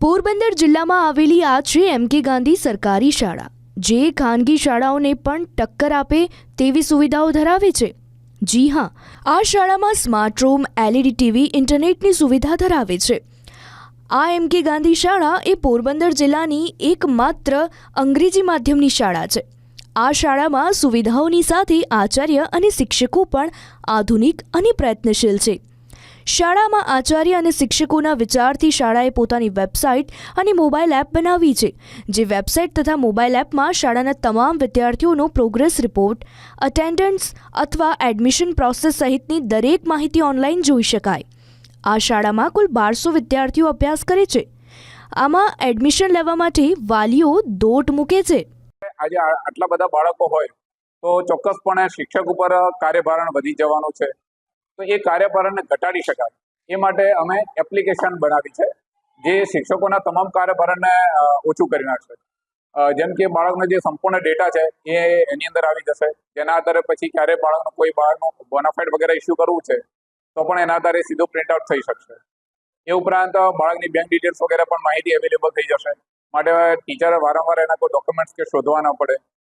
પોરબંદર જિલ્લામાં આવેલી આ છે એમ.કે. ગાંધી સરકારી શાળા, જે ખાનગી શાળાઓને પણ ટક્કર આપે તેવી સુવિધાઓ ધરાવે છે. જી હા, આ શાળામાં સ્માર્ટ રૂમ, એલઈડી ટીવી, ઇન્ટરનેટની સુવિધા ધરાવે છે. આ એમ.કે. ગાંધી શાળા એ પોરબંદર જિલ્લાની એકમાત્ર અંગ્રેજી માધ્યમની શાળા છે. આ શાળામાં સુવિધાઓની સાથે આચાર્ય અને શિક્ષકો પણ આધુનિક અને પ્રયત્નશીલ છે. શાળામાં આચાર્ય અને શિક્ષકોના વિચારથી શાળાએ પોતાની વેબસાઇટ અને મોબાઈલ એપ બનાવી છે. જે વેબસાઇટ તથા મોબાઈલ એપમાં શાળાના તમામ વિદ્યાર્થીઓનો પ્રોગ્રેસ રિપોર્ટ, અટેન્ડન્સ અથવા એડમિશન પ્રોસેસ સહિતની દરેક માહિતી ઓનલાઈન જોઈ શકાય. આ શાળામાં કુલ 1200 વિદ્યાર્થીઓ અભ્યાસ કરે છે. આમાં એડમિશન લેવા માટે વાલીઓ દોટ મૂકે છે. આજે આટલા બધા બાળકો હોય તો ચોક્કસપણે શિક્ષક ઉપર કાર્યભારણ વધી જવાનું છે. તો એ કાર્યભારણને ઘટાડી શકાય એ માટે અમે એપ્લિકેશન બનાવી છે, જે શિક્ષકોના તમામ કાર્યભારણને ઓછું કરી નાખશે. જેમ કે બાળકનો જે સંપૂર્ણ ડેટા છે એ એની અંદર આવી જશે, જેના આધારે પછી ક્યારે બાળકનું બોનાફાઇડ વગેરે ઇસ્યુ કરવું છે તો પણ એના આધારે સીધું પ્રિન્ટ આઉટ થઈ શકશે. એ ઉપરાંત બાળકની બેંક ડિટેલ્સ વગેરે પણ માહિતી અવેલેબલ થઈ જશે, માટે ટીચરે વારંવાર એના કોઈ ડોક્યુમેન્ટ્સ કે શોધવા ન પડે.